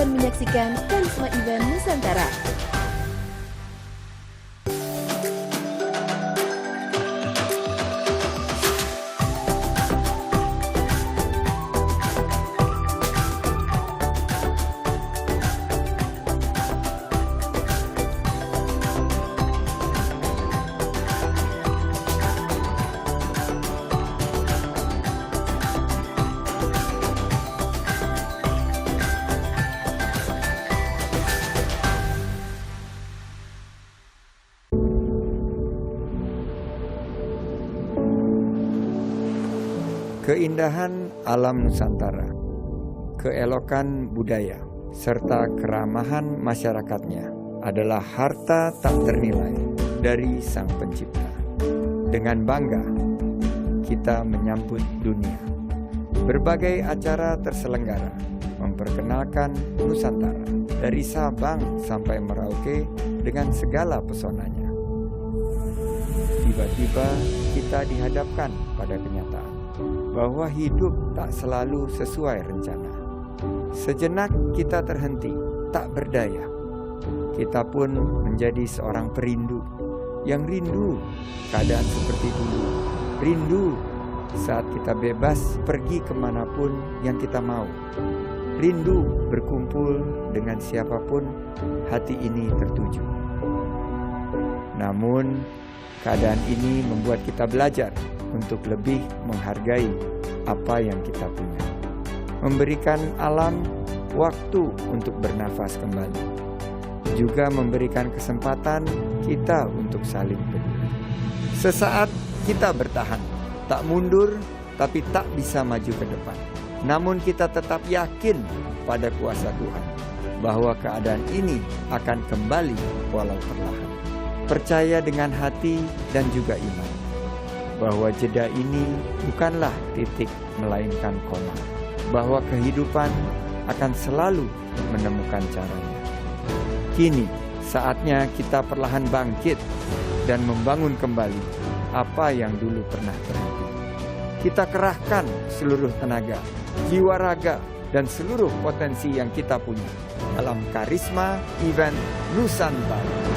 akan menyaksikan Karisma Event Nusantara. Keindahan alam Nusantara, keelokan budaya, serta keramahan masyarakatnya adalah harta tak ternilai dari Sang Pencipta. Dengan bangga, kita menyambut dunia. Berbagai acara terselenggara memperkenalkan Nusantara dari Sabang sampai Merauke dengan segala pesonanya. Tiba-tiba kita dihadapkan pada kenyataan bahwa hidup tak selalu sesuai rencana. Sejenak kita terhenti, tak berdaya. Kita pun menjadi seorang perindu yang rindu keadaan seperti dulu. Rindu saat kita bebas pergi kemanapun yang kita mau. Rindu berkumpul dengan siapapun hati ini tertuju. Namun, keadaan ini membuat kita belajar untuk lebih menghargai apa yang kita punya. Memberikan alam waktu untuk bernafas kembali. Juga memberikan kesempatan kita untuk saling peduli. Sesaat kita bertahan, tak mundur tapi tak bisa maju ke depan. Namun kita tetap yakin pada kuasa Tuhan bahwa keadaan ini akan kembali walau perlahan. Percaya dengan hati dan juga iman bahwa jeda ini bukanlah titik melainkan koma, bahwa kehidupan akan selalu menemukan caranya. Kini saatnya kita perlahan bangkit dan membangun kembali apa yang dulu pernah terhenti. Kita kerahkan seluruh tenaga, jiwa raga, dan seluruh potensi yang kita punya dalam Karisma Event Nusantara.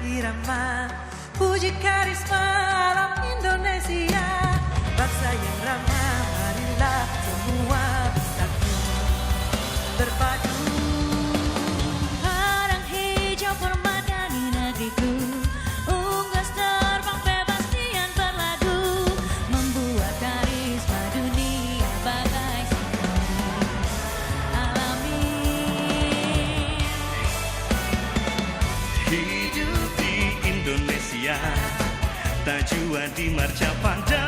Irama, puji karisma alam Indonesia, bangsa yang ramah, marilah semua bersatu berpadu. Padang hijau permadani negeriku, unggas terbang bebas tian berladu, membuat karisma dunia bagai simfoni alami. Hidup di Indonesia, tajua di marca pada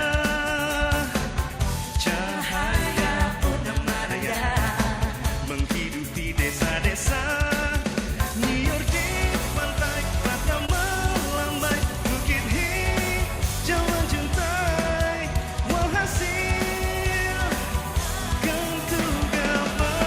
cahaya Udama Raya, menghidupi desa-desa. New York di pantai Batam melambai, bukit hijau menjuntai, walhasil gantung gambar.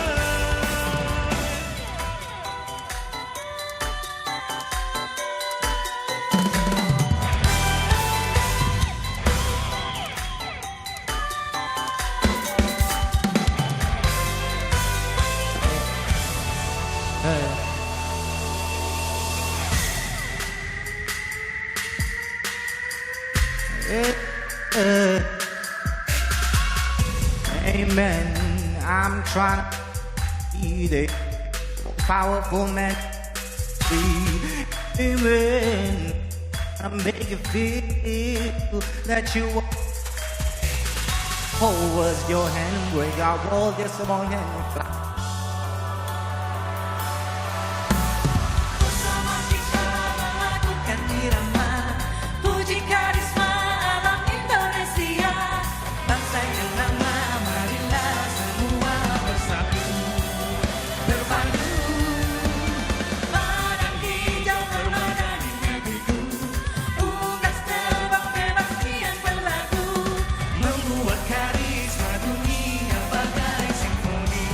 Amen. I'm trying to be the powerful man. Amen. I make you feel that you hold your hand, break our wall, just a moment and fly. Bersama kita melakukan irama, puji karisma alam Indonesia, bangsa yang ramah, marilah semua bersatu berpadu. Padang hijau permadani negeriku, unggas terbang bebas tian berlagu, membuat karisma dunia bagai simfoni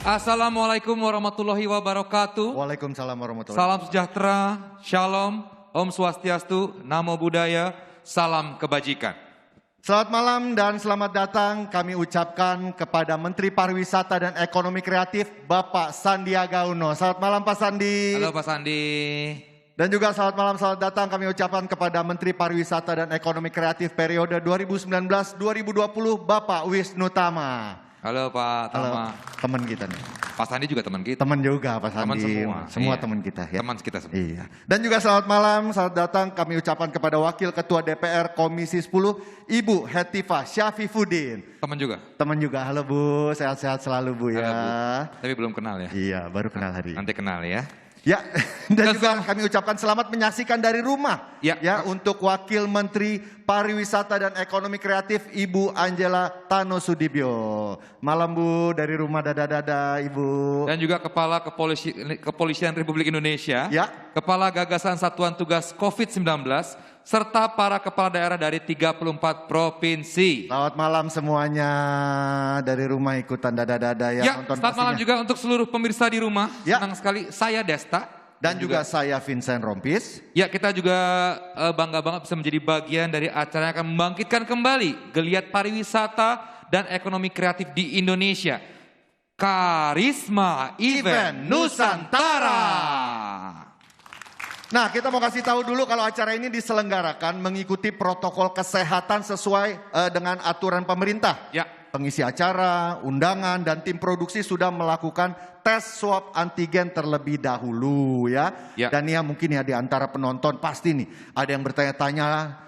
Assalamualaikum warahmatullahi wabarakatuh. Waalaikumsalam warahmatullahi Salam sejahtera, shalom, om swastiastu, namo buddhaya, salam kebajikan. Selamat malam dan selamat datang kami ucapkan kepada Menteri Pariwisata dan Ekonomi Kreatif Bapak Sandiaga Uno. Selamat malam Pak Sandi. Halo Pak Sandi. Dan juga selamat malam, selamat datang kami ucapkan kepada Menteri Pariwisata dan Ekonomi Kreatif periode 2019-2020 Bapak Wisnu Tama. Halo Pak Tama. Teman kita nih. Pak Sandi juga teman kita. Teman juga Pak Teman Sandi. semua. Iya. Teman kita ya. Teman kita semua. Iya. Dan juga selamat malam, selamat datang kami ucapkan kepada Wakil Ketua DPR Komisi 10 Ibu Hetifah Syafifuddin. Teman juga. Teman juga, halo Bu, sehat-sehat selalu Bu ya. Halo, Bu. Tapi belum kenal ya. Iya, baru kenal hari ini. Nanti kenal ya. Ya, dan juga kami ucapkan selamat menyaksikan dari rumah. Ya. Untuk Wakil Menteri Pariwisata dan Ekonomi Kreatif Ibu Angela Tano Sudibyo. Malam Bu, dari rumah dada-dada Ibu. Dan juga Kepala Kepolisian Republik Indonesia. Ya. Kepala Gagasan Satuan Tugas COVID-19. Serta para kepala daerah dari 34 provinsi. Selamat malam semuanya, dari rumah ikutan dada-dada yang Ya, nonton selamat malam juga untuk seluruh pemirsa di rumah. Ya. Senang sekali, saya Desta. Dan juga saya Vincent Rompis. Ya, kita juga bangga banget bisa menjadi bagian dari acara yang akan membangkitkan kembali geliat pariwisata dan ekonomi kreatif di Indonesia. Karisma Event Nusantara. Nah, kita mau kasih tahu dulu kalau acara ini diselenggarakan mengikuti protokol kesehatan sesuai dengan aturan pemerintah. Ya. Pengisi acara, undangan, dan tim produksi sudah melakukan tes swab antigen terlebih dahulu ya. Ya. Dan ya mungkin ya di antara penonton pasti nih ada yang bertanya-tanya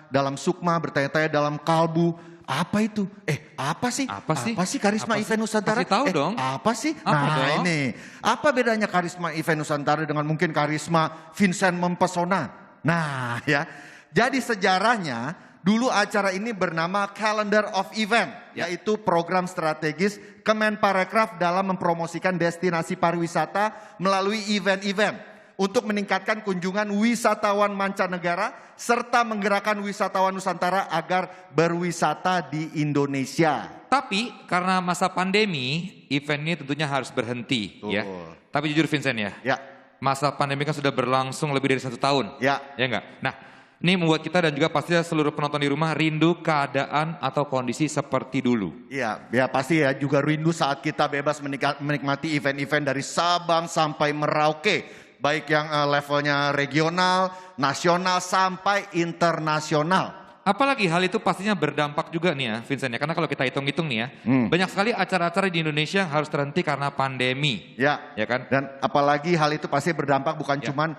dalam sukma, bertanya-tanya dalam kalbu. Apa itu? Apa sih? Apa sih? Karisma Apa sih? Event Nusantara? Kasih tahu dong. Apa sih? Apa dong? Ini. Apa bedanya Karisma Event Nusantara dengan mungkin Karisma Vincent Mempesona? Nah ya. Jadi sejarahnya dulu acara ini bernama Calendar of Event. Ya. Yaitu program strategis Kemenparekraf dalam mempromosikan destinasi pariwisata melalui event-event. Untuk meningkatkan kunjungan wisatawan mancanegara serta menggerakkan wisatawan Nusantara agar berwisata di Indonesia. Tapi karena masa pandemi, event ini tentunya harus berhenti ya. Tapi jujur Vincent ya, Ya, masa pandemi kan sudah berlangsung lebih dari 1 tahun. ya. Ya enggak? Nah, ini membuat kita dan juga pastinya seluruh penonton di rumah rindu keadaan atau kondisi seperti dulu. Iya, ya pasti ya juga rindu saat kita bebas menikmati event-event dari Sabang sampai Merauke. Baik yang levelnya regional, nasional sampai internasional. Apalagi hal itu pastinya berdampak juga nih ya Vincent ya. Karena kalau kita hitung-hitung nih ya, banyak sekali acara-acara di Indonesia yang harus terhenti karena pandemi. Ya, Ya kan? dan apalagi hal itu pasti berdampak bukan cuman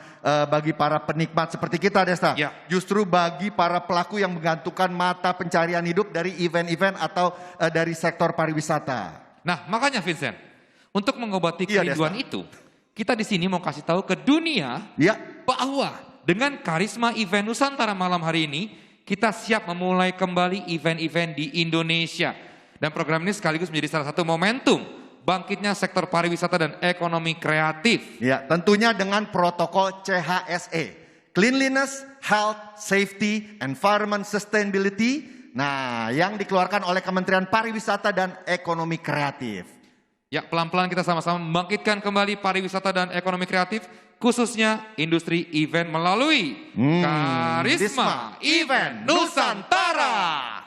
bagi para penikmat seperti kita Desta. Ya. Justru bagi para pelaku yang menggantungkan mata pencarian hidup dari event-event atau dari sektor pariwisata. Nah makanya Vincent, untuk mengobati Iya, kerinduan Desta. itu, kita di sini mau kasih tahu ke dunia Ya, bahwa dengan Karisma Event Nusantara malam hari ini, kita siap memulai kembali event-event di Indonesia. Dan program ini sekaligus menjadi salah satu momentum bangkitnya sektor pariwisata dan ekonomi kreatif. ya, tentunya dengan protokol CHSE, Cleanliness, Health, Safety, Environment, Sustainability. Nah, yang dikeluarkan oleh Kementerian Pariwisata dan Ekonomi Kreatif. Ya, pelan-pelan kita sama-sama membangkitkan kembali pariwisata dan ekonomi kreatif, khususnya industri event melalui Karisma Event Nusantara.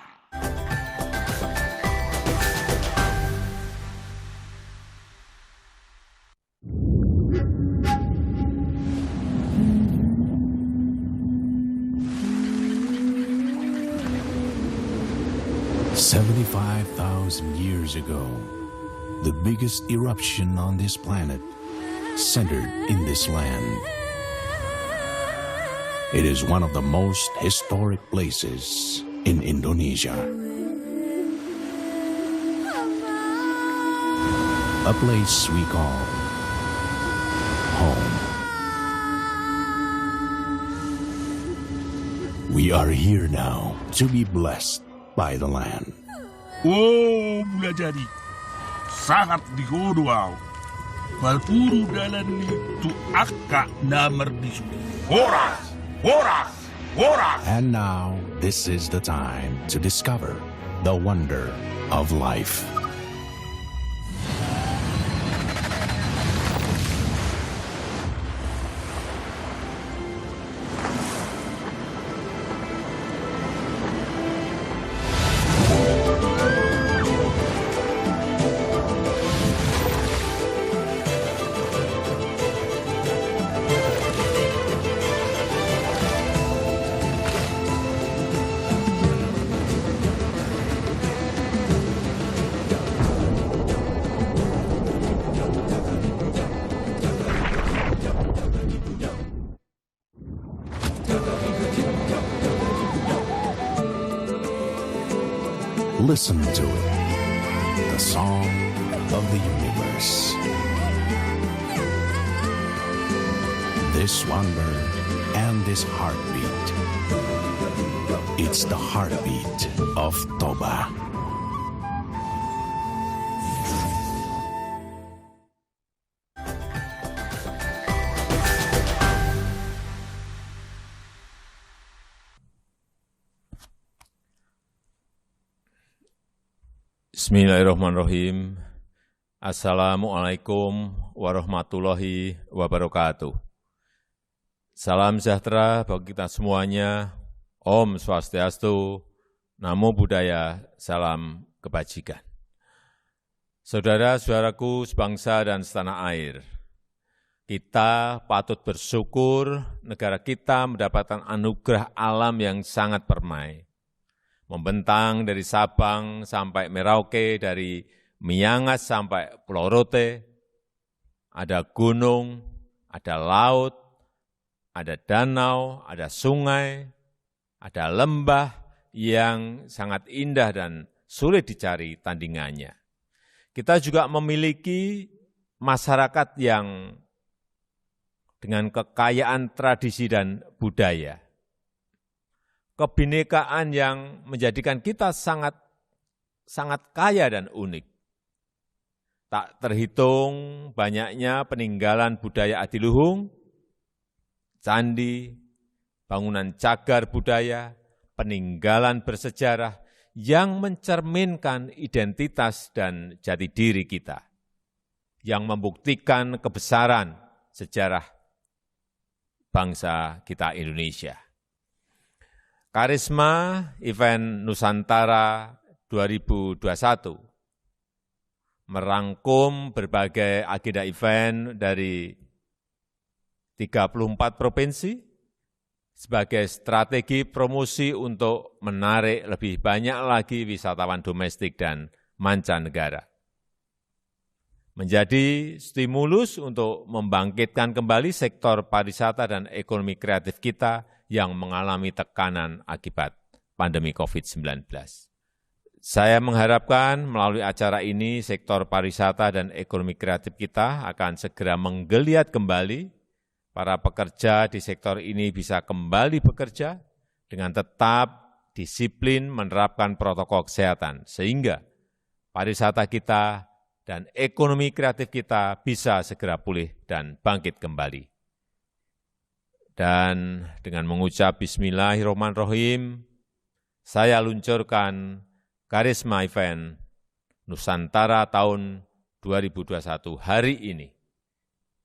$75,000 years ago, the biggest eruption on this planet centered in this land. It is one of the most historic places in Indonesia. A place we call home. We are here now to be blessed by the land. Oh, mula jadi sangat digodoh. Malpuru dalan itu akka namar disudi. Horas, horas, horas. And now, this is the time to discover the wonder of life. Listen to it. The song of the universe. This wonder and this heartbeat. It's the heartbeat of Toba. Bismillahirrahmanirrahim. Assalamualaikum warahmatullahi wabarakatuh. Salam sejahtera bagi kita semuanya. Om Swastiastu, Namo Buddhaya, salam kebajikan. Saudara-saudaraku sebangsa dan setanah air, kita patut bersyukur negara kita mendapatkan anugerah alam yang sangat permai. Membentang dari Sabang sampai Merauke, dari Miangas sampai Pulau Rote, ada gunung, ada laut, ada danau, ada sungai, ada lembah yang sangat indah dan sulit dicari tandingannya. Kita juga memiliki masyarakat yang dengan kekayaan tradisi dan budaya. Kebinekaan yang menjadikan kita sangat kaya dan unik. Tak terhitung banyaknya peninggalan budaya adiluhung, candi, bangunan cagar budaya, peninggalan bersejarah yang mencerminkan identitas dan jati diri kita, yang membuktikan kebesaran sejarah bangsa kita Indonesia. Karisma Event Nusantara 2021 merangkum berbagai agenda event dari 34 provinsi sebagai strategi promosi untuk menarik lebih banyak lagi wisatawan domestik dan mancanegara. Menjadi stimulus untuk membangkitkan kembali sektor pariwisata dan ekonomi kreatif kita yang mengalami tekanan akibat pandemi COVID-19. Saya mengharapkan melalui acara ini sektor pariwisata dan ekonomi kreatif kita akan segera menggeliat kembali. Para pekerja di sektor ini bisa kembali bekerja dengan tetap disiplin menerapkan protokol kesehatan, sehingga pariwisata kita dan ekonomi kreatif kita bisa segera pulih dan bangkit kembali. Dan dengan mengucap Bismillahirrahmanirrahim, saya luncurkan Karisma Event Nusantara tahun 2021 hari ini.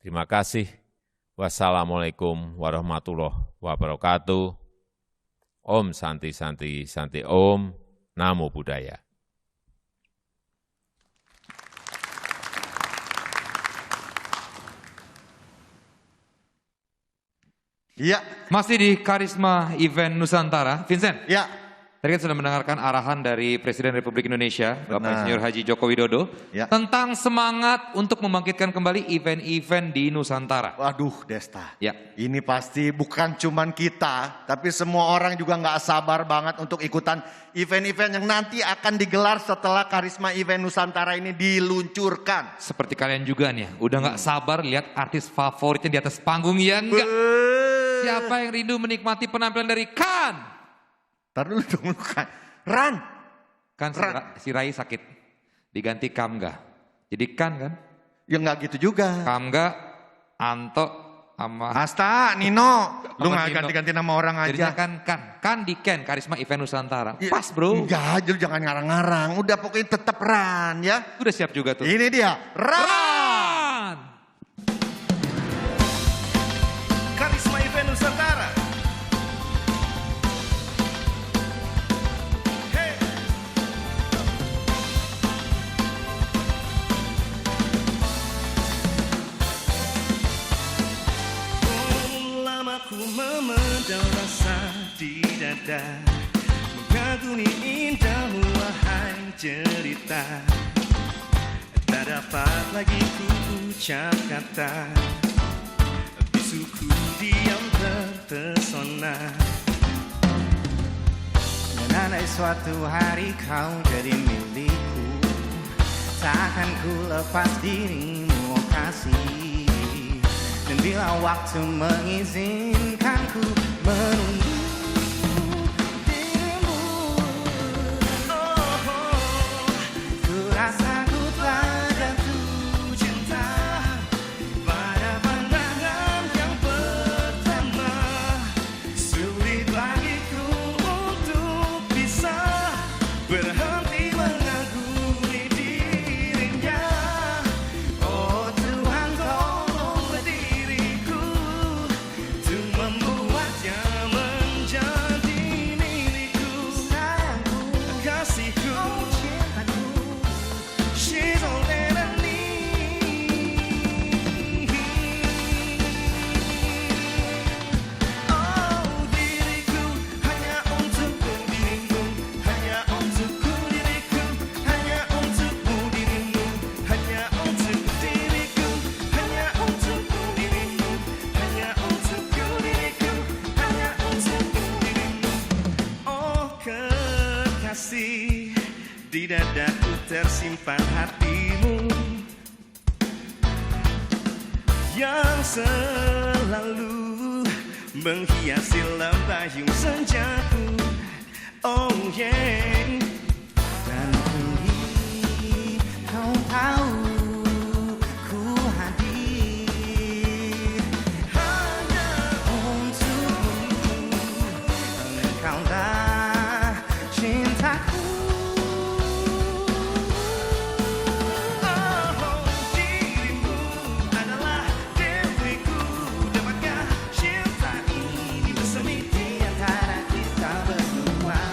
Terima kasih. Wassalamualaikum warahmatullahi wabarakatuh. Om Santi Santi Santi Om. Namo Buddhaya. Iya. Masih di Karisma Event Nusantara, Vincent. Ya. Tadi kita sudah mendengarkan arahan dari Presiden Republik Indonesia, Bapak Insinyur Haji Joko Widodo, tentang semangat untuk membangkitkan kembali event-event di Nusantara. Waduh, Desta. Ya. Ini pasti bukan cuman kita, tapi semua orang juga nggak sabar banget untuk ikutan event-event yang nanti akan digelar setelah Karisma Event Nusantara ini diluncurkan. Seperti kalian juga nih, udah nggak sabar lihat artis favoritnya di atas panggung, ya enggak? Siapa yang rindu menikmati penampilan dari Kan? Ntar dulu dong, Ran. Kan si Rai sakit, diganti Kamga. Jadi Kan kan? Ya nggak gitu juga. Kamga, Anto, sama Asta, Nino. Lu nggak ganti-ganti nama orang aja. Jadinya kan di Ken, Karisma Event Nusantara. Pas bro. Enggak, lu jangan ngarang-ngarang. Udah pokoknya tetap Ran ya. Udah siap juga tuh. Ini dia, Ran. Karisma Event Nusantara. Ku memendam rasa di dada, mengagumi indahmu wahai cerita. Tak dapat lagi ku ucap kata, bisuku diam terpesona. Andai suatu hari kau jadi milikku, takkan ku lepas dirimu kasih. Dan bila waktu mengizinkan ku menunggu dirimu, ku rasa ku telah jatuh cinta pada pandangan yang pertama. Sulit bagiku untuk bisa berhenti mengagumi dirinya. Oh Tuhan, tolong berdiriku untuk membuatnya menjadi milikku. Sayangku, kasihku, cintaku, she's all that I need. Oh diriku, hanya untukmu dirimu, hanya untukku diriku, hanya untukmu dirimu, hanya untuk diriku, hanya untukmu dirimu, hanya untukku diriku, hanya untukmu dirimu. Oh kekasih, di dadaku tersimpan hatimu yang selalu menghiasi lembayung senjaku. Oh yeah. Dan kini kau tahu ku hadir hanya untukmu. Engkaulah cintaku. Oh dirimu adalah dewiku. Dapatkah cinta ini bersemi di antara kita berdua?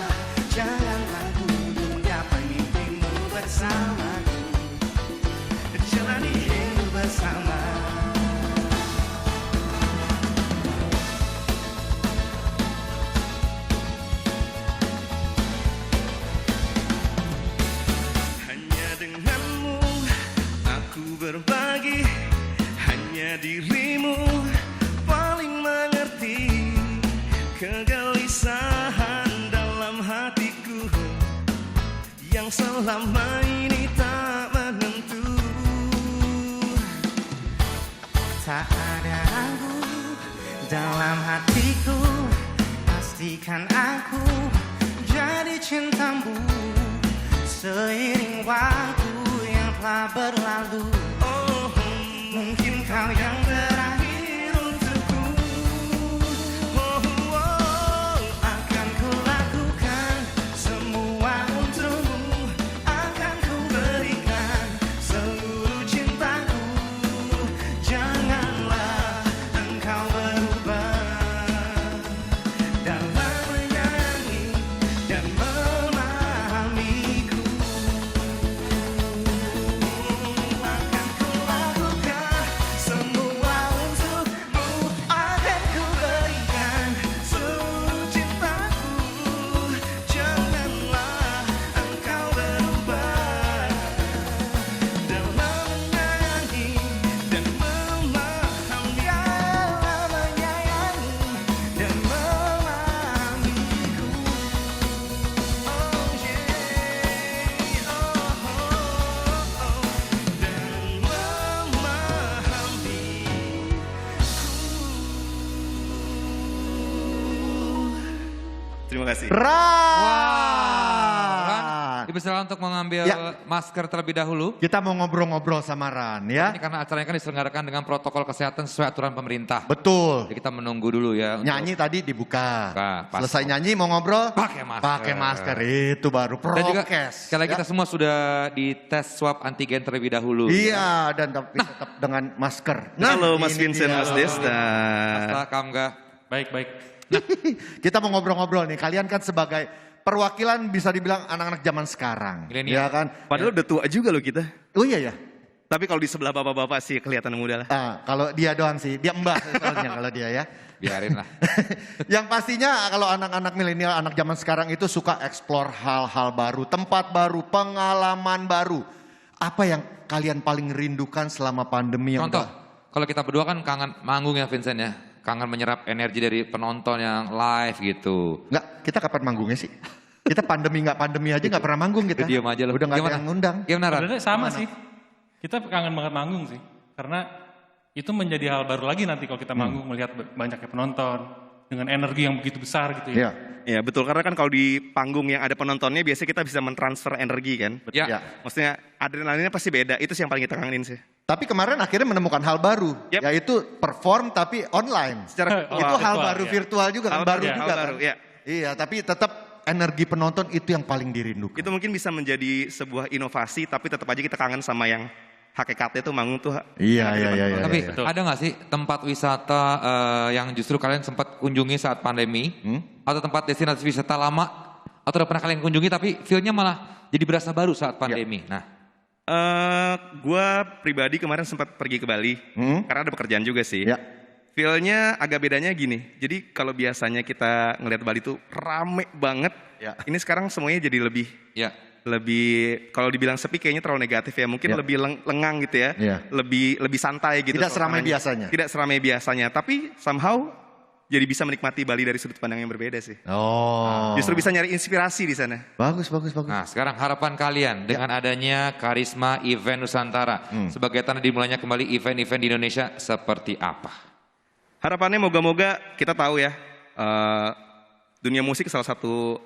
Jangan ragu untuk menggapai mimpimu bersamaku, jalani hidup bersama. Hanya denganmu aku berbagi, hanya dirimu paling mengerti kegelisahan dalam hatiku yang selama ini tak menentu. Tak ada ragu dalam hatiku, pastikan aku jadi cintamu seiring waktu yang telah berlalu. Oh, mungkin kau yang terakhir untukku. Oh, oh, akan ku lakukan semua untukmu, akan ku berikan seluruh cintaku. Janganlah engkau berubah dalam menyayangi dan memahamiku. Akan ku lakukan semua untukmu, akan ku berikan seluruh cintaku. Janganlah engkau berubah dalam menyayangi dan memahami. Dalam menyayangi dan memahamiku. Oh yeah, oh, dan memahamiku. Terima kasih. Ran, dipersilakan untuk mengambil masker terlebih dahulu. Kita mau ngobrol-ngobrol sama Ran ya. Ini karena acaranya kan diselenggarakan dengan protokol kesehatan sesuai aturan pemerintah. Betul. Jadi kita menunggu dulu ya. Nyanyi tadi dibuka. Pas. Selesai nyanyi mau ngobrol? Pakai masker. Pakai masker. Itu baru Dan juga prokes. sekali lagi kita semua sudah dites swab antigen terlebih dahulu. Iya, dan tapi tetap dengan masker. Halo Mas ini Vincent, dia. Mas Desta. Mas Kamga. Baik. Kita mau ngobrol-ngobrol nih. Kalian kan sebagai perwakilan bisa dibilang anak-anak zaman sekarang. Milenial. Ya kan? Padahal udah tua juga loh kita. Oh iya ya. Tapi kalau di sebelah bapak-bapak sih kelihatan muda lah. Kalau dia doang sih, dia mbah soalnya kalau dia ya. Biarin lah. Yang pastinya kalau anak-anak milenial, anak zaman sekarang itu suka explore hal-hal baru, tempat baru, pengalaman baru. Apa yang kalian paling rindukan selama pandemi? Contoh, kalau kita berdua kan kangen manggung ya Vincent ya. Kangen menyerap energi dari penonton yang live gitu. Enggak, kita kapan manggungnya sih? Kita pandemi nggak pandemi aja nggak pernah manggung kita. Diam aja loh. Udah nggak ada yang ngundang. Gimana, Ran? Sebenarnya sama sih. Kita kangen banget manggung sih. Karena itu menjadi hal baru lagi nanti kalau kita manggung melihat banyaknya penonton dengan energi yang begitu besar gitu ya. Iya betul, karena kan kalau di panggung yang ada penontonnya biasanya kita bisa mentransfer energi kan. Ya. Maksudnya adrenalinnya pasti beda, itu sih yang paling kita kangenin sih. Tapi kemarin akhirnya menemukan hal baru, yaitu perform tapi online. Secara itu hal baru virtual juga kan, baru juga kan. Ya. Iya, tapi tetap energi penonton itu yang paling dirindukan. Itu mungkin bisa menjadi sebuah inovasi, tapi tetap aja kita kangen sama yang hakikatnya tuh manggung tuh. Iya. Tapi ada nggak sih tempat wisata yang justru kalian sempat kunjungi saat pandemi, atau tempat destinasi wisata lama, atau udah pernah kalian kunjungi tapi feel-nya malah jadi berasa baru saat pandemi? Nah, gue pribadi kemarin sempat pergi ke Bali karena ada pekerjaan juga sih. Ya. Feel-nya agak bedanya gini. Jadi kalau biasanya kita ngelihat Bali tuh rame banget, ini sekarang semuanya jadi lebih. Lebih, kalau dibilang sepi kayaknya terlalu negatif ya, mungkin lebih lengang gitu ya, lebih santai gitu. Tidak seramai biasanya. Tidak seramai biasanya, tapi somehow jadi bisa menikmati Bali dari sudut pandang yang berbeda sih. Justru bisa nyari inspirasi di sana. Bagus. Nah, sekarang harapan kalian dengan adanya Karisma Event Nusantara sebagai tanda dimulainya kembali event-event di Indonesia seperti apa? Harapannya moga-moga kita tahu ya, dunia musik salah satu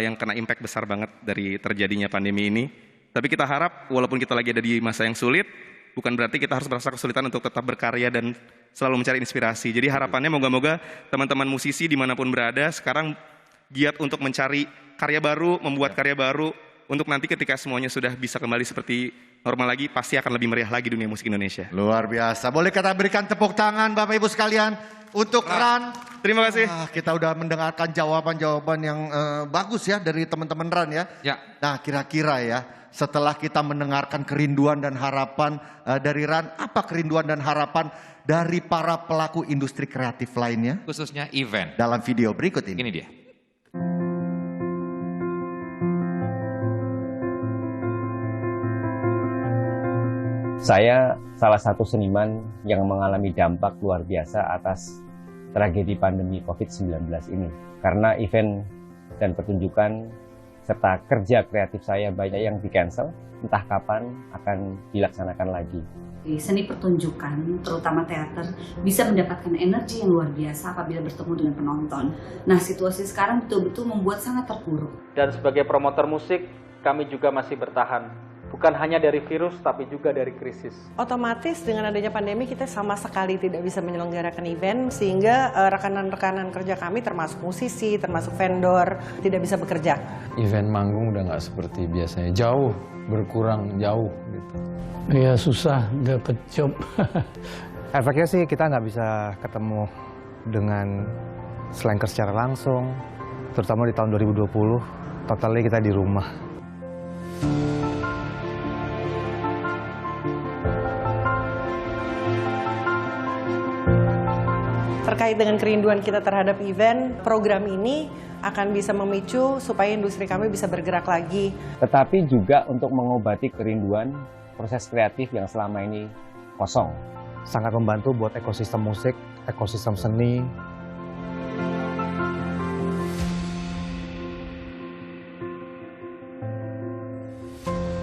yang kena impact besar banget dari terjadinya pandemi ini. Tapi kita harap walaupun kita lagi ada di masa yang sulit, bukan berarti kita harus merasa kesulitan untuk tetap berkarya dan selalu mencari inspirasi. Jadi harapannya moga-moga teman-teman musisi dimanapun berada sekarang giat untuk mencari karya baru, membuat karya baru, untuk nanti ketika semuanya sudah bisa kembali seperti normal lagi, pasti akan lebih meriah lagi dunia musik Indonesia. Luar biasa. Boleh kita berikan tepuk tangan Bapak Ibu sekalian untuk Ran. Terima kasih. Kita udah mendengarkan jawaban-jawaban yang bagus ya dari teman-teman Ran ya. Nah kira-kira ya, setelah kita mendengarkan kerinduan dan harapan dari Ran, apa kerinduan dan harapan dari para pelaku industri kreatif lainnya? Khususnya event. Dalam video berikut ini. Ini dia. Saya salah satu seniman yang mengalami dampak luar biasa atas tragedi pandemi COVID-19 ini. Karena event dan pertunjukan serta kerja kreatif saya banyak yang di-cancel, entah kapan akan dilaksanakan lagi. Seni pertunjukan, terutama teater, bisa mendapatkan energi yang luar biasa apabila bertemu dengan penonton. Nah, situasi sekarang betul-betul membuat sangat terpuruk. Dan sebagai promotor musik, kami juga masih bertahan. Bukan hanya dari virus, tapi juga dari krisis. Otomatis dengan adanya pandemi kita sama sekali tidak bisa menyelenggarakan event, sehingga rekanan-rekanan kerja kami termasuk musisi, termasuk vendor, tidak bisa bekerja. Event manggung udah nggak seperti biasanya, jauh, berkurang jauh gitu. Iya susah dapet job. Efeknya sih kita nggak bisa ketemu dengan slankers secara langsung, terutama di tahun 2020, totalnya kita di rumah. Terkait dengan kerinduan kita terhadap event, program ini akan bisa memicu supaya industri kami bisa bergerak lagi. Tetapi juga untuk mengobati kerinduan proses kreatif yang selama ini kosong. Sangat membantu buat ekosistem musik, ekosistem seni.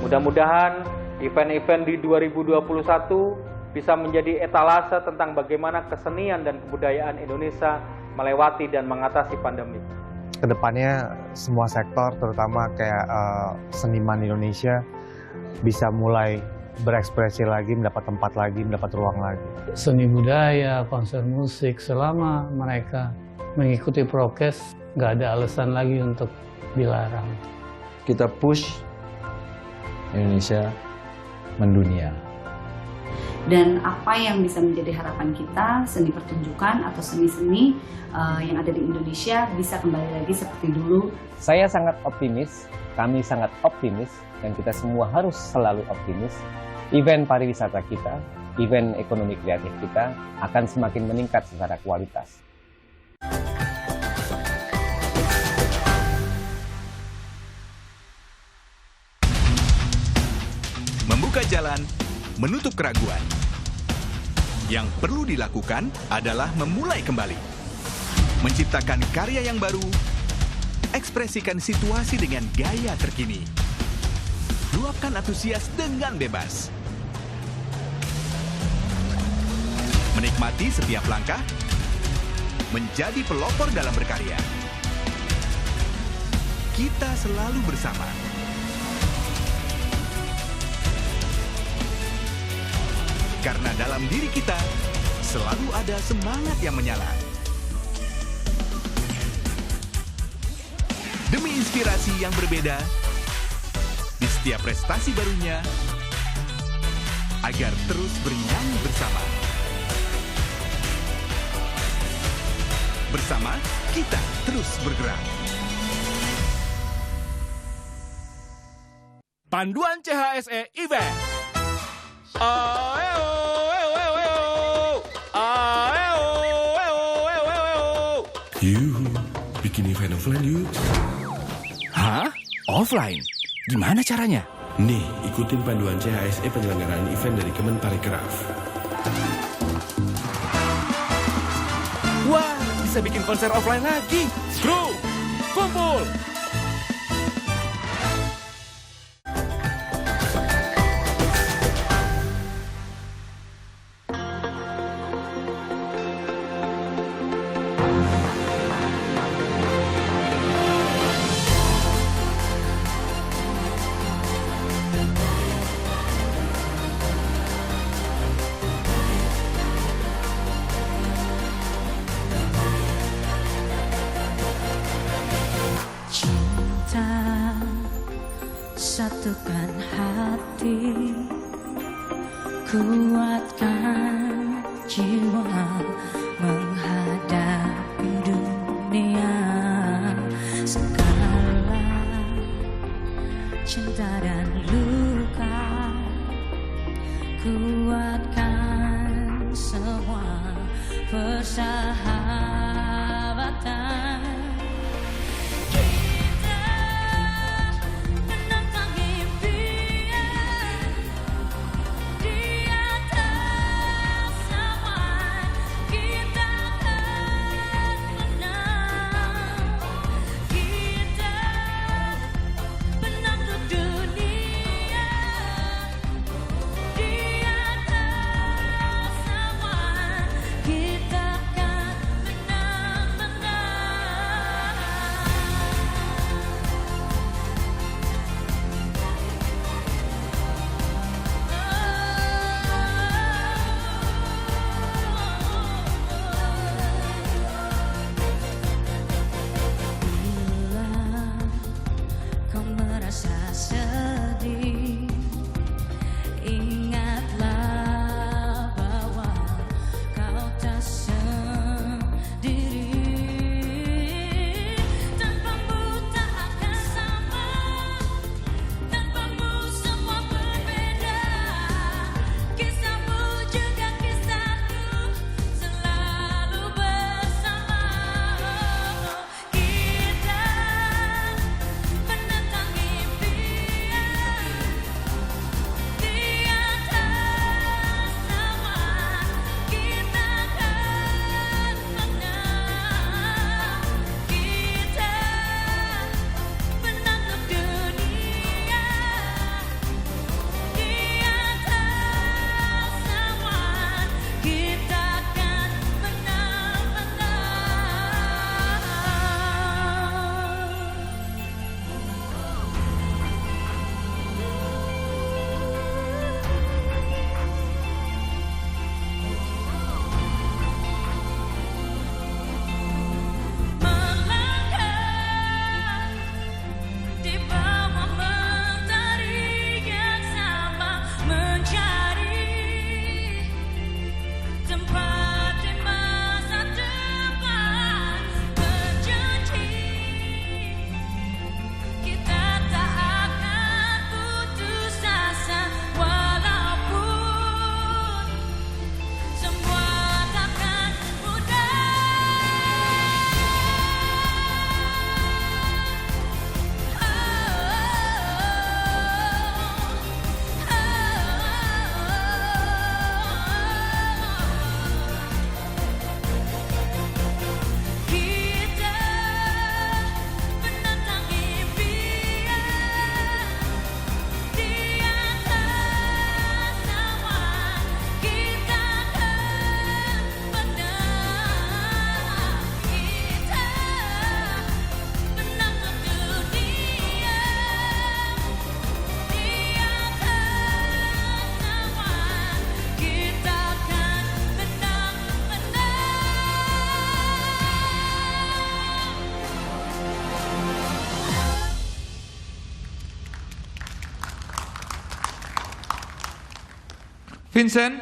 Mudah-mudahan event-event di 2021 bisa menjadi etalase tentang bagaimana kesenian dan kebudayaan Indonesia melewati dan mengatasi pandemi. Kedepannya semua sektor, terutama kayak seniman Indonesia, bisa mulai berekspresi lagi, mendapat tempat lagi, mendapat ruang lagi. Seni budaya, konser musik, selama mereka mengikuti prokes, nggak ada alasan lagi untuk dilarang. Kita push Indonesia mendunia. Dan apa yang bisa menjadi harapan kita, seni pertunjukan atau seni-seni yang ada di Indonesia bisa kembali lagi seperti dulu. Saya sangat optimis, kami sangat optimis, dan kita semua harus selalu optimis. Event pariwisata kita, event ekonomi kreatif kita akan semakin meningkat secara kualitas. Membuka jalan, menutup keraguan. Yang perlu dilakukan adalah memulai kembali. Menciptakan karya yang baru Ekspresikan situasi dengan gaya terkini. Luapkan antusias dengan bebas. Menikmati setiap langkah, menjadi pelopor dalam berkarya. Kita selalu bersama. Karena dalam diri kita selalu ada semangat yang menyala. Demi inspirasi yang berbeda di setiap prestasi barunya, agar terus bernyanyi bersama. Bersama kita terus bergerak. Panduan CHSE Event. Yuhu, bikin event offline yuk. Hah? Offline? Gimana caranya? Nih, ikutin panduan CHSE penyelenggaraan event dari Kemenparekraf. Wah, bisa bikin konser offline lagi. Bro, kumpul! Satukan hati, kuatkan jiwa menghadapi dunia. Segala cinta dan luka, kuatkan semua persahabatan. Dunia Vincent,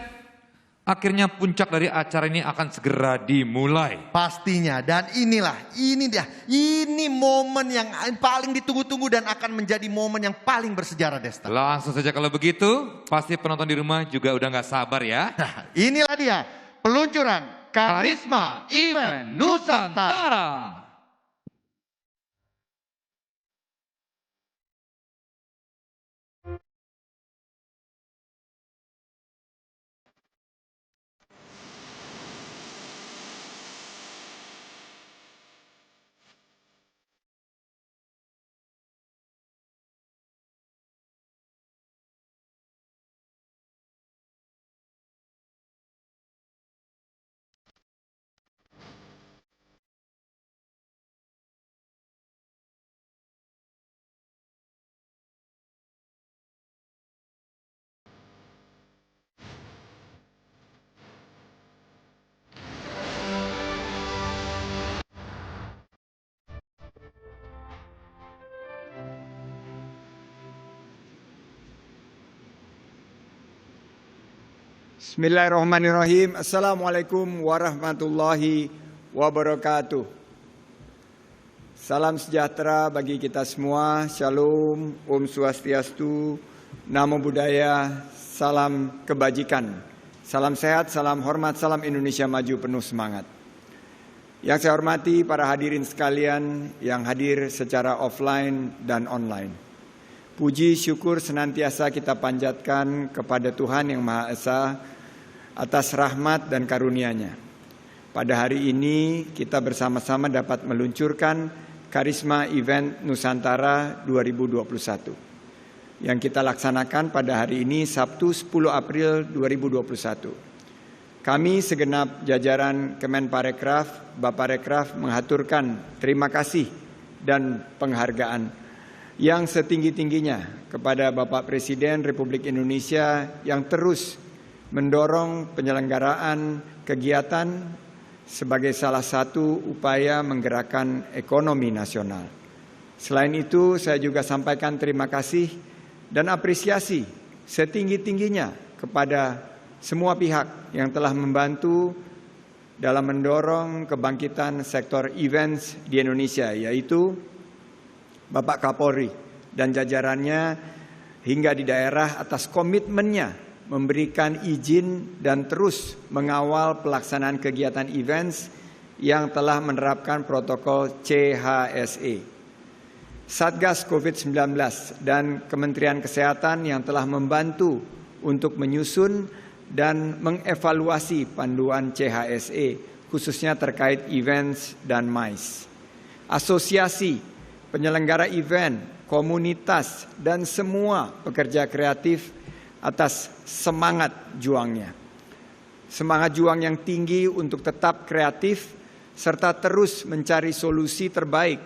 akhirnya puncak dari acara ini akan segera dimulai. Pastinya, dan ini momen yang paling ditunggu-tunggu dan akan menjadi momen yang paling bersejarah, Desta. Langsung saja kalau begitu, pasti penonton di rumah juga udah gak sabar ya. Nah, inilah dia peluncuran Karisma Event Nusantara. Bismillahirrahmanirrahim. Assalamualaikum warahmatullahi wabarakatuh. Salam sejahtera bagi kita semua. Shalom, Om Swastiastu, Namo Buddhaya, salam kebajikan. Salam sehat, salam hormat, salam Indonesia maju penuh semangat. Yang saya hormati para hadirin sekalian yang hadir secara offline dan online. Puji syukur senantiasa kita panjatkan kepada Tuhan Yang Maha Esa atas rahmat dan karunia-Nya. Pada hari ini kita bersama-sama dapat meluncurkan Karisma Event Nusantara 2021 yang kita laksanakan pada hari ini Sabtu 10 April 2021. Kami segenap jajaran Kemenparekraf, Baparekraf mengaturkan terima kasih dan penghargaan yang setinggi-tingginya kepada Bapak Presiden Republik Indonesia yang terus mendorong penyelenggaraan kegiatan sebagai salah satu upaya menggerakkan ekonomi nasional. Selain itu, saya juga sampaikan terima kasih dan apresiasi setinggi-tingginya kepada semua pihak yang telah membantu dalam mendorong kebangkitan sektor events di Indonesia, yaitu Bapak Kapolri dan jajarannya hingga di daerah atas komitmennya memberikan izin dan terus mengawal pelaksanaan kegiatan events yang telah menerapkan protokol CHSE. Satgas COVID-19 dan Kementerian Kesehatan yang telah membantu untuk menyusun dan mengevaluasi panduan CHSE khususnya terkait events dan MICE. Asosiasi penyelenggara event, komunitas, dan semua pekerja kreatif atas semangat juangnya. Semangat juang yang tinggi untuk tetap kreatif serta terus mencari solusi terbaik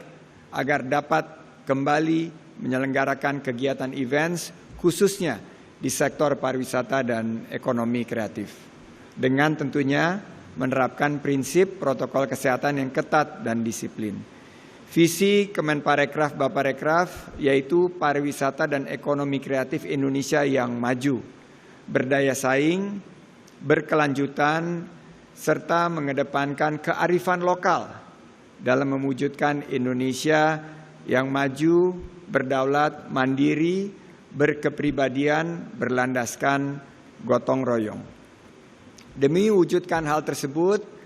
agar dapat kembali menyelenggarakan kegiatan events khususnya di sektor pariwisata dan ekonomi kreatif. Dengan tentunya menerapkan prinsip protokol kesehatan yang ketat dan disiplin. Visi Kemenparekraf Baparekraf yaitu pariwisata dan ekonomi kreatif Indonesia yang maju, berdaya saing, berkelanjutan, serta mengedepankan kearifan lokal dalam mewujudkan Indonesia yang maju, berdaulat, mandiri, berkepribadian, berlandaskan gotong royong. Demi mewujudkan hal tersebut,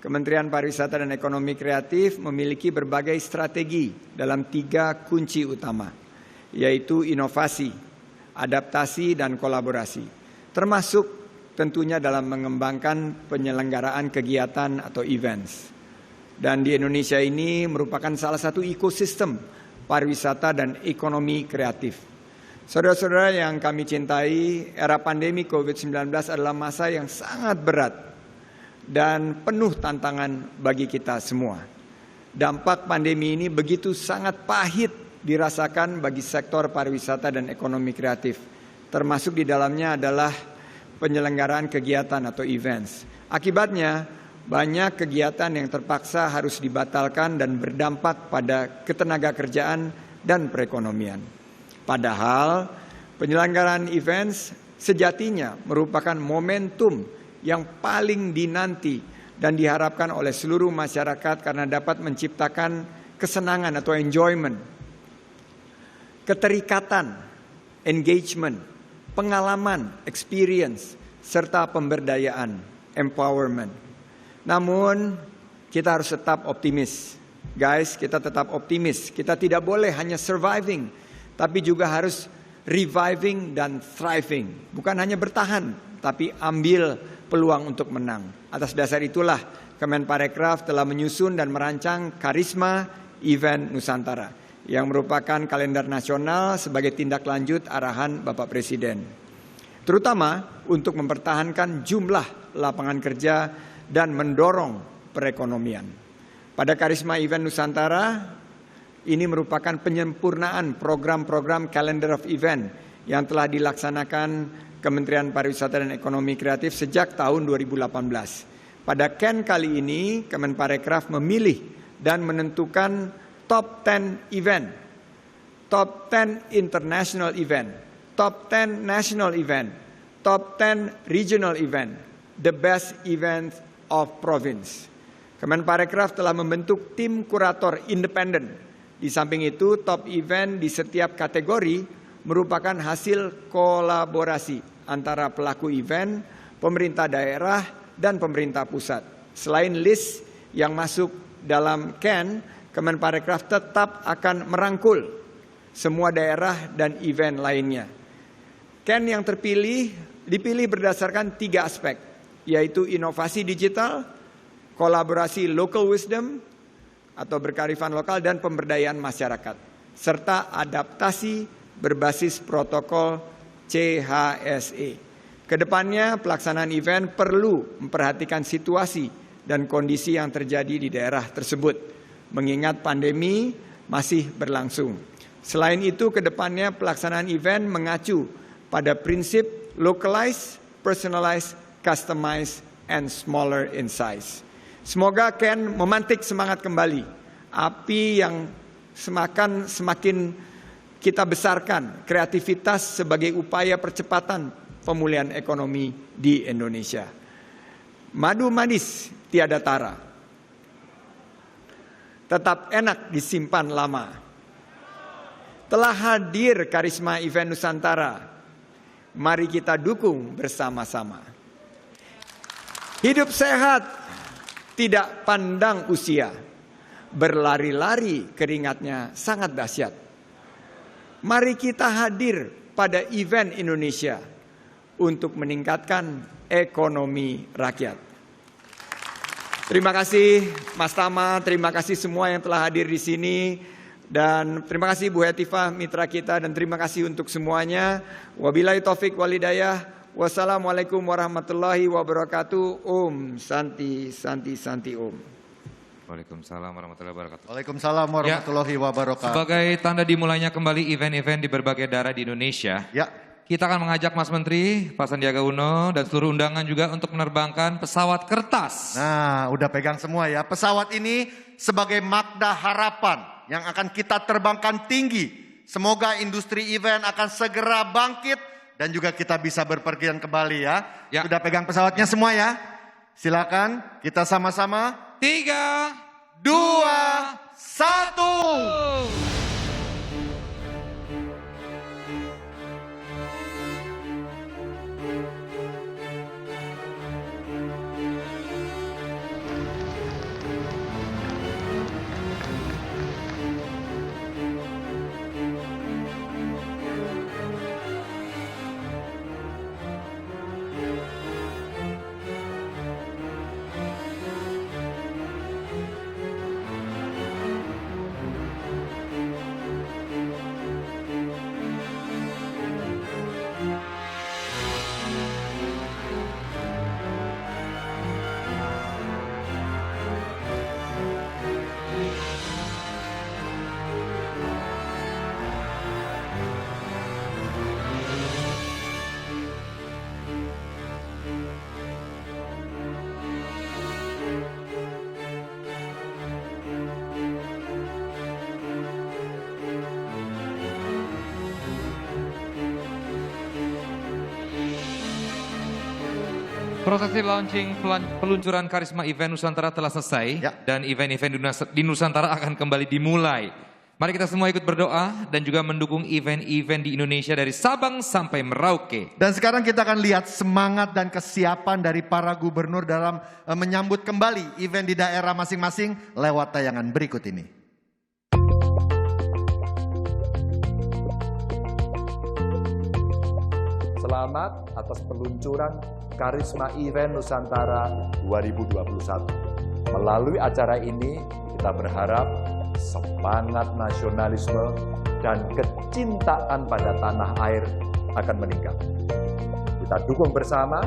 Kementerian Pariwisata dan Ekonomi Kreatif memiliki berbagai strategi dalam 3 kunci utama, yaitu inovasi, adaptasi, dan kolaborasi, termasuk tentunya dalam mengembangkan penyelenggaraan kegiatan atau events. Dan di Indonesia ini merupakan salah satu ekosistem pariwisata dan ekonomi kreatif. Saudara-saudara yang kami cintai, era pandemi COVID-19 adalah masa yang sangat berat dan penuh tantangan bagi kita semua. Dampak pandemi ini begitu sangat pahit dirasakan bagi sektor pariwisata dan ekonomi kreatif. Termasuk di dalamnya adalah penyelenggaraan kegiatan atau events. Akibatnya banyak kegiatan yang terpaksa harus dibatalkan dan berdampak pada ketenagakerjaan dan perekonomian. Padahal penyelenggaraan events sejatinya merupakan momentum yang paling dinanti dan diharapkan oleh seluruh masyarakat karena dapat menciptakan kesenangan atau enjoyment, keterikatan, engagement, pengalaman, experience, serta pemberdayaan, empowerment. Namun kita harus tetap optimis. Guys, kita tetap optimis. Kita tidak boleh hanya surviving, tapi juga harus reviving dan thriving. Bukan hanya bertahan, tapi ambil peluang untuk menang. Atas dasar itulah Kemenparekraf telah menyusun dan merancang Karisma Event Nusantara yang merupakan kalender nasional sebagai tindak lanjut arahan Bapak Presiden. Terutama untuk mempertahankan jumlah lapangan kerja dan mendorong perekonomian. Pada Karisma Event Nusantara, ini merupakan penyempurnaan program-program Calendar of Event yang telah dilaksanakan Kementerian Pariwisata dan Ekonomi Kreatif sejak tahun 2018. Pada KEN kali ini, Kemenparekraf memilih dan menentukan top 10 event, top 10 international event, top 10 national event, top 10 regional event, the best event of province. Kemenparekraf telah membentuk tim kurator independen. Di samping itu, top event di setiap kategori merupakan hasil kolaborasi antara pelaku event, pemerintah daerah, dan pemerintah pusat. Selain list yang masuk dalam KEN, Kemenparekraf tetap akan merangkul semua daerah dan event lainnya. KEN yang dipilih berdasarkan 3 aspek, yaitu inovasi digital, kolaborasi local wisdom atau berkearifan lokal, dan pemberdayaan masyarakat, serta adaptasi berbasis protokol CHSE. Kedepannya pelaksanaan event perlu memperhatikan situasi dan kondisi yang terjadi di daerah tersebut, mengingat pandemi masih berlangsung. Selain itu, kedepannya pelaksanaan event mengacu pada prinsip localized, personalized, customized, and smaller in size. Semoga KEN memantik semangat kembali, api yang semakin kita besarkan, kreativitas sebagai upaya percepatan pemulihan ekonomi di Indonesia. Madu manis tiada tara, tetap enak disimpan lama. Telah hadir Karisma Event Nusantara, mari kita dukung bersama-sama. Hidup sehat, tidak pandang usia, berlari-lari keringatnya sangat dahsyat. Mari kita hadir pada event Indonesia untuk meningkatkan ekonomi rakyat. Terima kasih Mas Tama, terima kasih semua yang telah hadir di sini, dan terima kasih Bu Hetifah mitra kita, dan terima kasih untuk semuanya. Wabillahi taufik walhidayah. Wassalamualaikum warahmatullahi wabarakatuh. Om Santi Santi Santi Om. Waalaikumsalam warahmatullahi wabarakatuh. Waalaikumsalam warahmatullahi wabarakatuh. Sebagai tanda dimulainya kembali event-event di berbagai daerah di Indonesia, kita akan mengajak Mas Menteri, Pak Sandiaga Uno, dan seluruh undangan juga untuk menerbangkan pesawat kertas. Nah, udah pegang semua ya. Pesawat ini sebagai makna harapan yang akan kita terbangkan tinggi. Semoga industri event akan segera bangkit dan juga kita bisa berpergian kembali ya. Sudah pegang pesawatnya semua ya? Silakan kita sama-sama. 3, 2, 1. Prosesi launching peluncuran Karisma Event Nusantara telah selesai dan event-event di Nusantara akan kembali dimulai. Mari kita semua ikut berdoa dan juga mendukung event-event di Indonesia dari Sabang sampai Merauke. Dan sekarang kita akan lihat semangat dan kesiapan dari para gubernur dalam menyambut kembali event di daerah masing-masing lewat tayangan berikut ini. Selamat atas peluncuran Karisma Event Nusantara 2021. Melalui acara ini kita berharap semangat nasionalisme dan kecintaan pada tanah air akan meningkat. Kita dukung bersama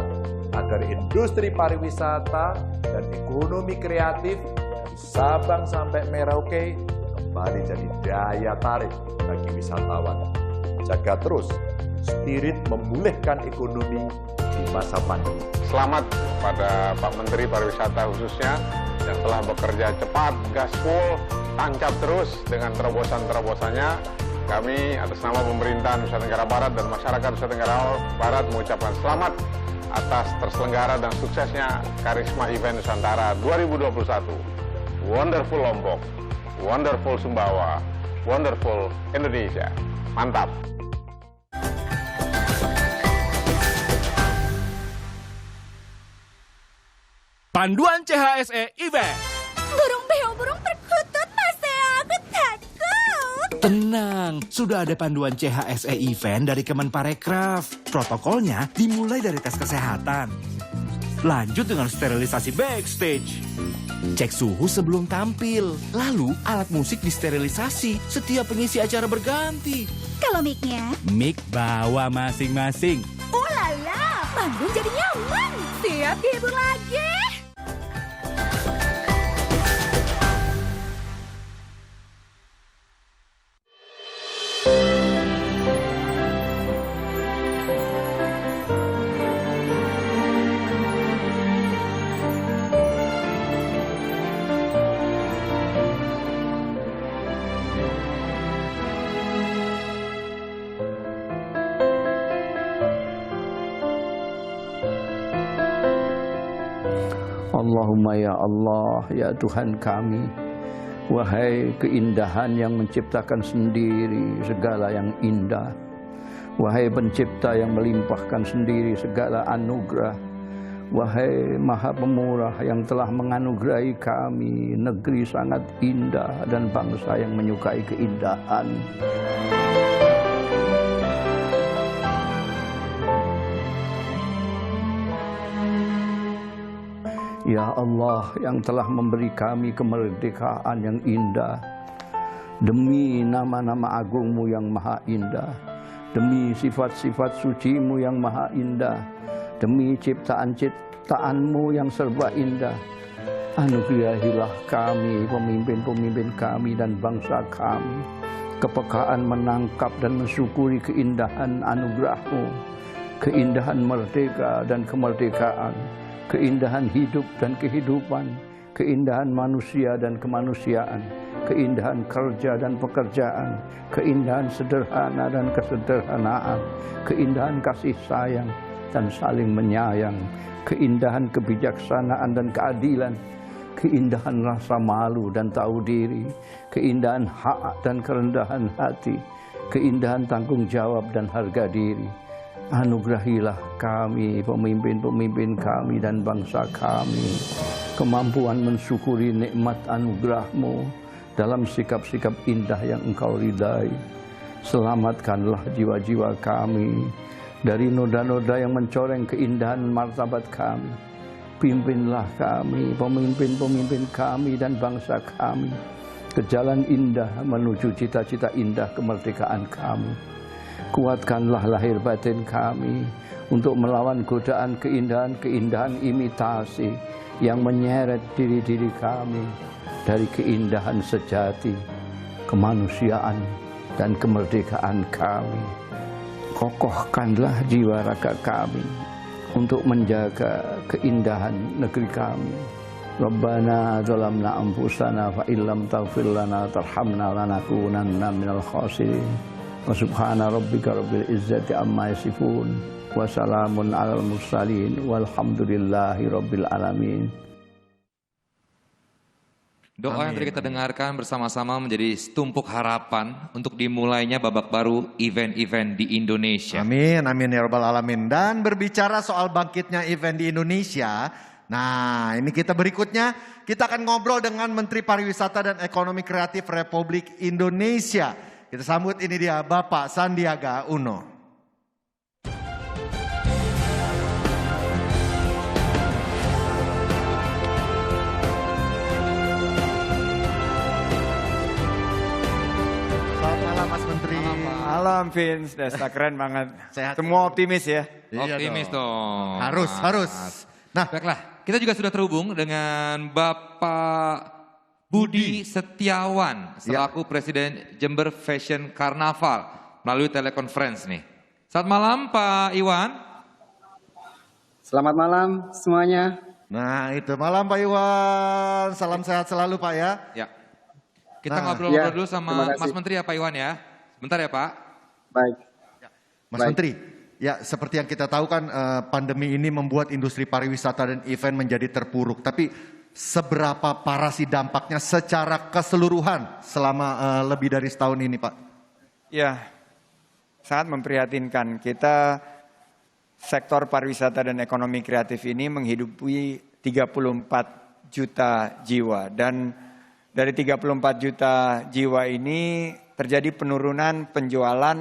agar industri pariwisata dan ekonomi kreatif dari Sabang sampai Merauke kembali jadi daya tarik bagi wisatawan. Jaga terus spirit memulihkan ekonomi di masa pandemi. Selamat kepada Pak Menteri Pariwisata khususnya yang telah bekerja cepat, gaspol, tancap terus dengan terobosan-terobosannya. Kami atas nama pemerintahan Nusa Tenggara Barat dan masyarakat Nusa Tenggara Barat mengucapkan selamat atas terselenggara dan suksesnya Karisma Event Nusantara 2021. Wonderful Lombok, wonderful Sumbawa, wonderful Indonesia. Mantap. Panduan CHSE Event. Burung beo, burung perkutut, Mas Teo, aku takut. Tenang, sudah ada panduan CHSE Event dari Kemenparekraf. Protokolnya dimulai dari tes kesehatan. Lanjut dengan sterilisasi backstage. Cek suhu sebelum tampil. Lalu alat musik disterilisasi setiap pengisi acara berganti. Kalau mic-nya? Mic bawa masing-masing. Ulala, panggung jadi nyaman. Siap dihibur lagi. Allahumma ya Allah, ya Tuhan kami, wahai keindahan yang menciptakan sendiri segala yang indah, wahai pencipta yang melimpahkan sendiri segala anugerah, wahai Maha Pemurah yang telah menganugerahi kami negeri sangat indah dan bangsa yang menyukai keindahan. Ya Allah yang telah memberi kami kemerdekaan yang indah, demi nama-nama agungmu yang maha indah, demi sifat-sifat sucimu yang maha indah, demi ciptaan-ciptaanmu yang serba indah, anugerahilah kami, pemimpin-pemimpin kami dan bangsa kami, kepekaan menangkap dan mensyukuri keindahan anugerahmu, keindahan merdeka dan kemerdekaan, keindahan hidup dan kehidupan, keindahan manusia dan kemanusiaan, keindahan kerja dan pekerjaan, keindahan sederhana dan kesederhanaan, keindahan kasih sayang dan saling menyayang, keindahan kebijaksanaan dan keadilan, keindahan rasa malu dan tahu diri, keindahan hak dan kerendahan hati, keindahan tanggung jawab dan harga diri. Anugerahilah kami, pemimpin-pemimpin kami dan bangsa kami, kemampuan mensyukuri nikmat anugerah-Mu dalam sikap-sikap indah yang Engkau ridai. Selamatkanlah jiwa-jiwa kami dari noda-noda yang mencoreng keindahan martabat kami. Pimpinlah kami, pemimpin-pemimpin kami dan bangsa kami, ke jalan indah menuju cita-cita indah kemerdekaan kami. Kuatkanlah lahir batin kami untuk melawan godaan keindahan-keindahan imitasi yang menyeret diri-diri kami dari keindahan sejati, kemanusiaan, dan kemerdekaan kami. Kokohkanlah jiwa raga kami untuk menjaga keindahan negeri kami. Rabbana zalamna anfusana fa illam taghfir lana tarhamna lanakunanna minal khasirin. Wa subhana rabbika rabbil izzati amma yasifun. Wassalamun alal mursalin walhamdulillahi rabbil alamin. Doa yang tadi kita dengarkan bersama-sama menjadi tumpuk harapan untuk dimulainya babak baru event-event di Indonesia. Amin, amin ya rabbal alamin. Dan berbicara soal bangkitnya event di Indonesia, nah ini kita berikutnya, kita akan ngobrol dengan Menteri Pariwisata dan Ekonomi Kreatif Republik Indonesia. Kita sambut ini dia Bapak Sandiaga Uno. Malam Vince, Desta keren banget. Sehat. Semua optimis ya. Optimis dong. Harus. Nah, baiklah. Kita juga sudah terhubung dengan Bapak Budi Setiawan selaku Presiden Jember Fashion Carnaval melalui telekonferensi nih. Selamat malam Pak Iwan. Selamat malam semuanya. Nah itu malam Pak Iwan. Salam sehat selalu Pak ya. Ya. Kita ngobrol-ngobrol dulu sama Mas Menteri ya Pak Iwan ya. Bentar ya Pak. Baik. Mas Menteri, ya seperti yang kita tahu kan pandemi ini membuat industri pariwisata dan event menjadi terpuruk. Tapi seberapa parah sih dampaknya secara keseluruhan selama lebih dari setahun ini Pak? Ya, sangat memprihatinkan. Kita sektor pariwisata dan ekonomi kreatif ini menghidupi 34 juta jiwa. Dan dari 34 juta jiwa ini terjadi penurunan penjualan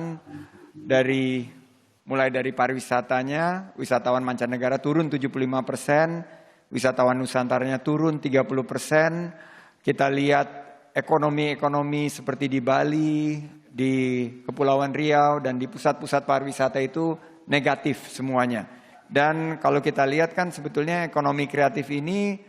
mulai dari pariwisatanya, wisatawan mancanegara turun 75%, wisatawan nusantaranya turun 30%. Kita lihat ekonomi seperti di Bali, di Kepulauan Riau, dan di pusat-pusat pariwisata itu negatif semuanya. Dan kalau kita lihat kan sebetulnya ekonomi kreatif ini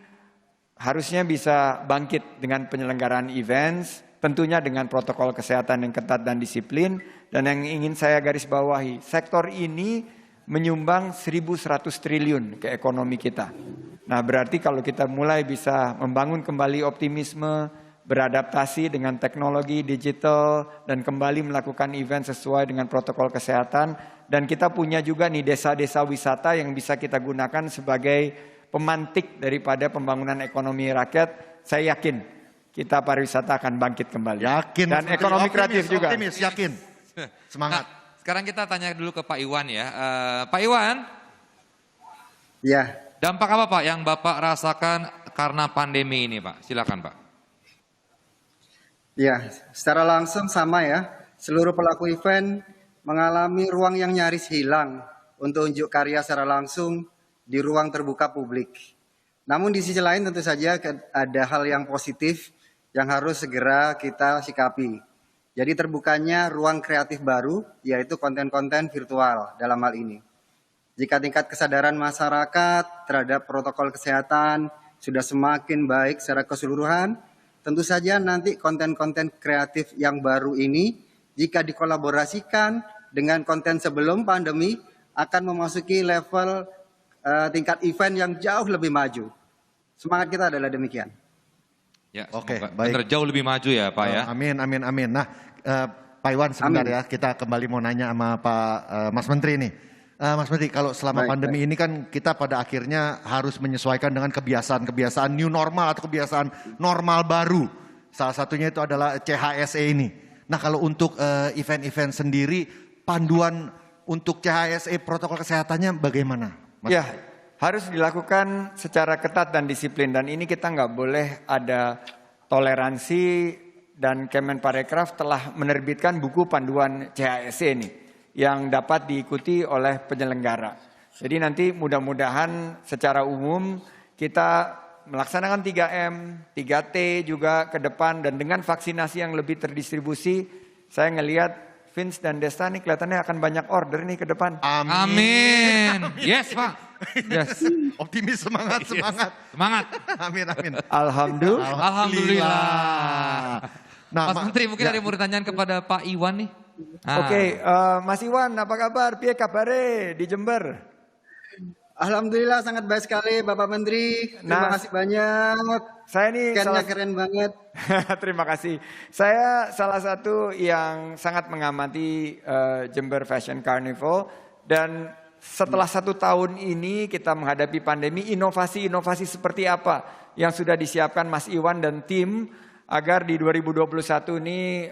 harusnya bisa bangkit dengan penyelenggaraan events, tentunya dengan protokol kesehatan yang ketat dan disiplin. Dan yang ingin saya garis bawahi, sektor ini menyumbang 1.100 triliun ke ekonomi kita. Nah berarti kalau kita mulai bisa membangun kembali optimisme, beradaptasi dengan teknologi digital, dan kembali melakukan event sesuai dengan protokol kesehatan. Dan kita punya juga nih desa-desa wisata yang bisa kita gunakan sebagai pemantik daripada pembangunan ekonomi rakyat. Saya yakin kita pariwisata akan bangkit kembali. Yakin. Dan ekonomi kreatif juga. Optimis, yakin. Semangat. Nah, sekarang kita tanya dulu ke Pak Iwan ya. Pak Iwan. Ya. Dampak apa Pak yang Bapak rasakan karena pandemi ini Pak? Silakan Pak. Ya, secara langsung sama ya. Seluruh pelaku event mengalami ruang yang nyaris hilang untuk unjuk karya secara langsung di ruang terbuka publik. Namun di sisi lain tentu saja ada hal yang positif yang harus segera kita sikapi. Jadi terbukanya ruang kreatif baru, yaitu konten-konten virtual dalam hal ini. Jika tingkat kesadaran masyarakat terhadap protokol kesehatan sudah semakin baik secara keseluruhan, tentu saja nanti konten-konten kreatif yang baru ini, jika dikolaborasikan dengan konten sebelum pandemi, akan memasuki level tingkat event yang jauh lebih maju. Semangat kita adalah demikian. Ya, oke, baik. Jauh lebih maju ya Pak ya. Amin. Nah, Pak Iwan sebentar ya, kita kembali mau nanya sama Pak Mas Menteri nih. Mas Menteri, kalau selama pandemi ini kan kita pada akhirnya harus menyesuaikan dengan kebiasaan new normal atau kebiasaan normal baru. Salah satunya itu adalah CHSE ini. Nah, kalau untuk event-event sendiri, panduan untuk CHSE protokol kesehatannya bagaimana, Mas? Ya, harus dilakukan secara ketat dan disiplin, dan ini kita nggak boleh ada toleransi, dan Kemenparekraf telah menerbitkan buku panduan CHSE ini yang dapat diikuti oleh penyelenggara. Jadi nanti mudah-mudahan secara umum kita melaksanakan 3M, 3T juga ke depan, dan dengan vaksinasi yang lebih terdistribusi, saya ngelihat Vince dan Desta nih kelihatannya akan banyak order nih ke depan. Amin. Yes Pak. Yes. Optimis, semangat. Semangat. Amin. Alhamdulillah. Nah, Mas Menteri mungkin ada yang mau ditanyakan kepada Pak Iwan nih. Oke, Mas Iwan apa kabar? Piye kabare di Jember? Alhamdulillah sangat baik sekali Bapak Menteri. Terima kasih banyak. Saya ini keren banget. Terima kasih. Saya salah satu yang sangat mengamati Jember Fashion Carnival, dan setelah 1 tahun ini kita menghadapi pandemi, inovasi-inovasi seperti apa yang sudah disiapkan Mas Iwan dan tim agar di 2021 ini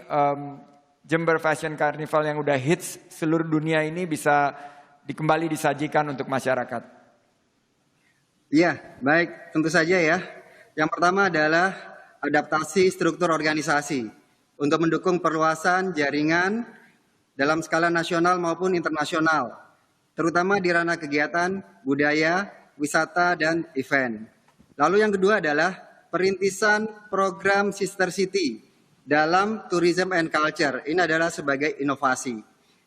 Jember Fashion Carnival yang udah hits seluruh dunia ini bisa kembali disajikan untuk masyarakat. Iya, baik, tentu saja ya. Yang pertama adalah adaptasi struktur organisasi untuk mendukung perluasan jaringan dalam skala nasional maupun internasional, terutama di ranah kegiatan, budaya, wisata, dan event. Lalu yang kedua adalah perintisan program Sister City dalam tourism and culture. Ini adalah sebagai inovasi.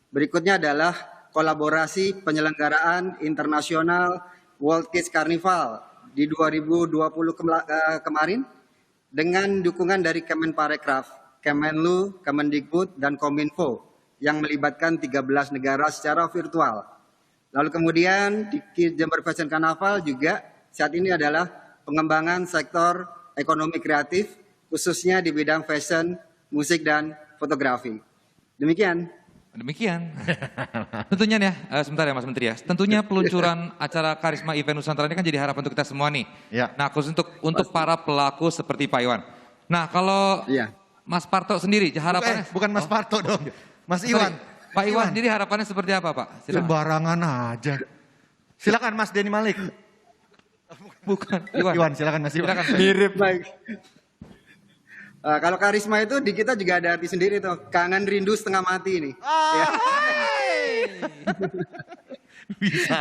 Berikutnya adalah kolaborasi penyelenggaraan internasional World Kids Carnival di 2020 kemarin dengan dukungan dari Kemenparekraf, Kemenlu, Kemendikbud, dan Kominfo yang melibatkan 13 negara secara virtual. Lalu kemudian di Jember Fashion Carnival juga saat ini adalah pengembangan sektor ekonomi kreatif, khususnya di bidang fashion, musik, dan fotografi. Demikian. Tentunya ya, sebentar ya Mas Menteri ya. Tentunya peluncuran acara Karisma Event Nusantara ini kan jadi harapan untuk kita semua nih. Ya. Nah, khusus untuk para pelaku seperti Pak Iwan. Nah, kalau Mas Parto sendiri harapannya bukan Mas Parto dong. Mas Iwan. Pak Iwan sendiri harapannya seperti apa, Pak? Silakan. Sembarangan aja. Silakan Mas Denny Malik. Bukan. Iwan, silakan Mas Iwan. Silakan. Mirip. Baik. Kalau karisma itu di kita juga ada arti sendiri tuh. Kangen rindu setengah mati ini. Ya.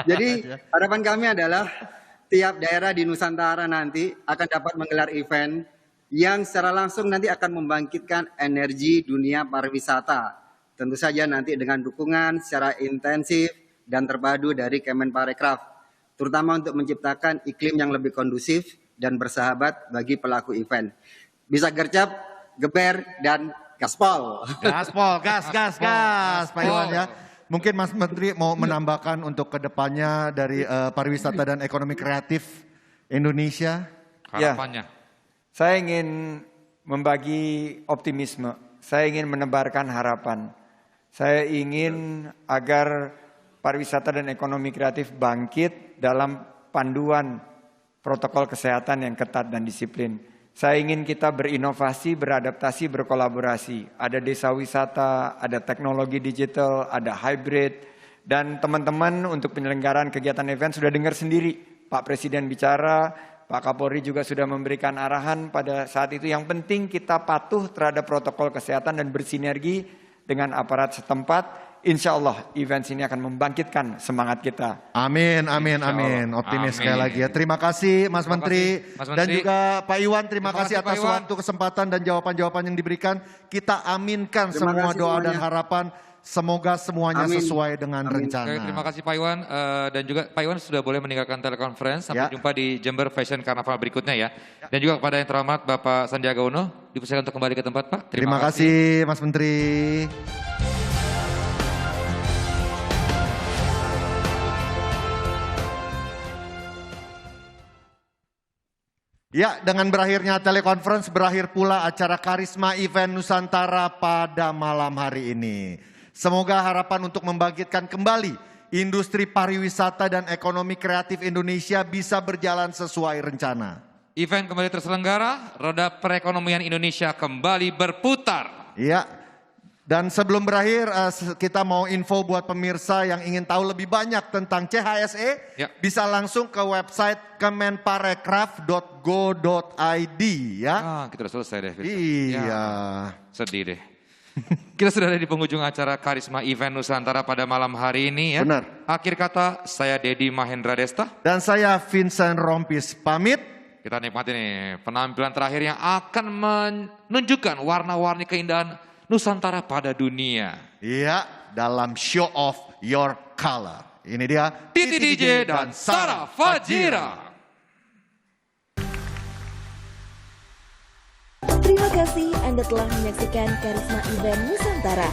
Jadi harapan kami adalah tiap daerah di Nusantara nanti akan dapat menggelar event yang secara langsung nanti akan membangkitkan energi dunia pariwisata. Tentu saja nanti dengan dukungan secara intensif dan terpadu dari Kemenparekraf, terutama untuk menciptakan iklim yang lebih kondusif dan bersahabat bagi pelaku event. Bisa gercep, geber, dan gaspol. Gaspol, gas, Pak Iwan ya. Mungkin Mas Menteri mau menambahkan untuk kedepannya dari pariwisata dan ekonomi kreatif Indonesia? Harapannya. Saya ingin membagi optimisme, saya ingin menebarkan harapan. Saya ingin agar pariwisata dan ekonomi kreatif bangkit dalam panduan protokol kesehatan yang ketat dan disiplin. Saya ingin kita berinovasi, beradaptasi, berkolaborasi. Ada desa wisata, ada teknologi digital, ada hybrid. Dan teman-teman untuk penyelenggaraan kegiatan event sudah dengar sendiri. Pak Presiden bicara, Pak Kapolri juga sudah memberikan arahan pada saat itu. Yang penting kita patuh terhadap protokol kesehatan dan bersinergi dengan aparat setempat. Insya Allah event ini akan membangkitkan semangat kita. Amin. Optimis sekali lagi ya. Terima kasih Mas Menteri. Dan juga Pak Iwan, terima kasih atas waktu, kesempatan, dan jawaban-jawaban yang diberikan. Kita aminkan semua doa dan harapan. Semoga semuanya sesuai dengan rencana. Oke, terima kasih Pak Iwan. Dan juga Pak Iwan sudah boleh meninggalkan telekonferensi. Sampai jumpa di Jember Fashion Carnival berikutnya ya. Dan juga kepada yang terhormat Bapak Sandiaga Uno, dipersilakan untuk kembali ke tempat Pak. Terima kasih Mas Menteri. Ya, dengan berakhirnya telekonferensi, berakhir pula acara Karisma Event Nusantara pada malam hari ini. Semoga harapan untuk membangkitkan kembali industri pariwisata dan ekonomi kreatif Indonesia bisa berjalan sesuai rencana. Event kembali terselenggara, roda perekonomian Indonesia kembali berputar. Iya. Dan sebelum berakhir, kita mau info buat pemirsa yang ingin tahu lebih banyak tentang CHSE, bisa langsung ke website kemenparekraf.go.id ya. Kita udah selesai deh. Iya. Ya, sedih deh. Kita sudah ada di penghujung acara Karisma Event Nusantara pada malam hari ini ya. Benar. Akhir kata, saya Dedi Mahendra Desta. Dan saya Vincent Rompis pamit. Kita nikmati nih penampilan terakhir yang akan menunjukkan warna-warni keindahan Nusantara pada dunia. Iya, dalam Show of Your Color. Ini dia Titi DJ dan Sarah Fajira. Terima kasih Anda telah menyaksikan Karisma Event Nusantara.